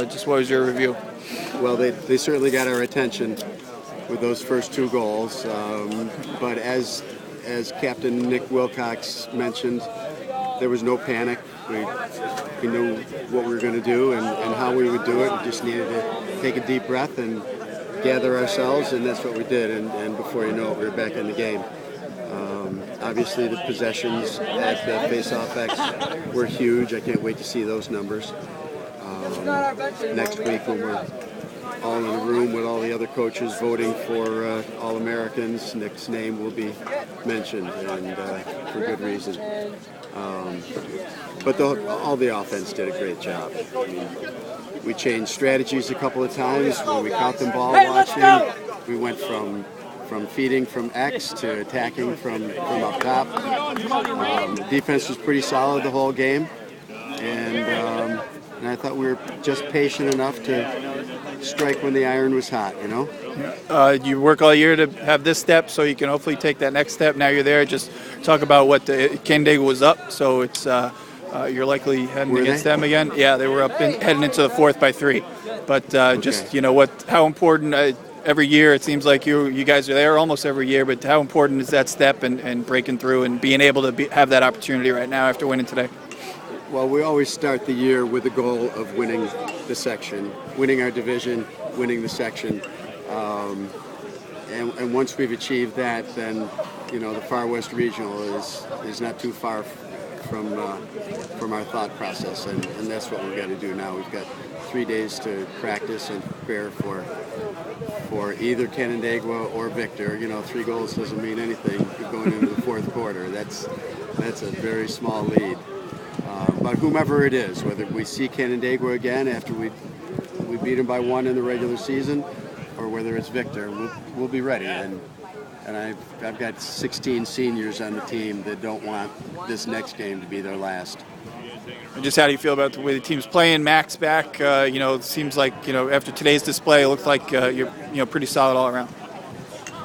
Just what was your review? Well, they certainly got our attention with those first 2 goals. But as Captain Nick Wilcox mentioned, there was no panic. We knew what we were going to do and how we would do it. We just needed to take a deep breath and gather ourselves, and that's what we did. And before you know it, we were back in the game. Obviously, the possessions at the face-off X were huge. I can't wait to see those numbers. Next week, when we're all in a room with all the other coaches voting for All-Americans, Nick's name will be mentioned, and for good reason. But all the offense did a great job. I mean, we changed strategies a couple of times. When we caught them ball watching, we went from feeding from X to attacking from up top. The defense was pretty solid the whole game, and I thought we were just patient enough to strike when the iron was hot, you know? You work all year to have this step, so you can hopefully take that next step. Now you're there. Just talk about what Canandaigua was up, so it's you're likely heading against them again. Yeah, they were up heading into the 4th by 3. But just, you know, how important every year it seems like you guys are there almost every year, but how important is that step and breaking through and being able to have that opportunity right now after winning today? Well, we always start the year with the goal of winning the section, winning our division, winning the section. And once we've achieved that, then, you know, the Far West Regional is not too far from our thought process, and that's what we've got to do now. We've got 3 days to practice and prepare for either Canandaigua or Victor. You know, 3 goals doesn't mean anything going into the 4th quarter. That's a very small lead. But whomever it is, whether we see Canandaigua again after we beat them by 1 in the regular season, or whether it's Victor, we'll be ready. And I've got 16 seniors on the team that don't want this next game to be their last. And just how do you feel about the way the team's playing? Max back, you know, it seems like, you know, after today's display, it looks like you're pretty solid all around.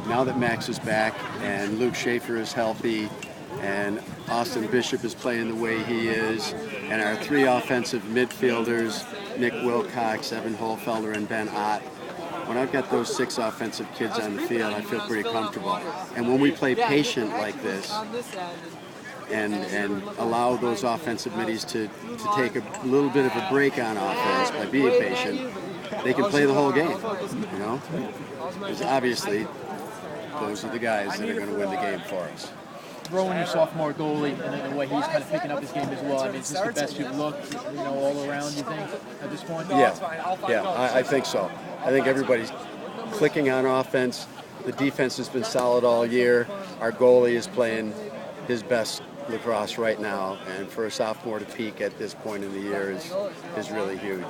Now that Max is back and Luke Schaefer is healthy and Austin Bishop is playing the way he is, and our 3 offensive midfielders, Nick Wilcox, Evan Holfelder, and Ben Ott, when I've got those 6 offensive kids on the field, I feel pretty comfortable. And when we play patient like this and allow those offensive middies to take a little bit of a break on offense by being patient, they can play the whole game, you know? Because obviously, those are the guys that are going to win the game for us. Throwing your sophomore goalie and the way he's kind of picking up his game as well. I mean, is this the best you've looked, you know, all around, you think, at this point? Yeah, I think so. I think everybody's clicking on offense. The defense has been solid all year. Our goalie is playing his best lacrosse right now, and for a sophomore to peak at this point in the year is really huge.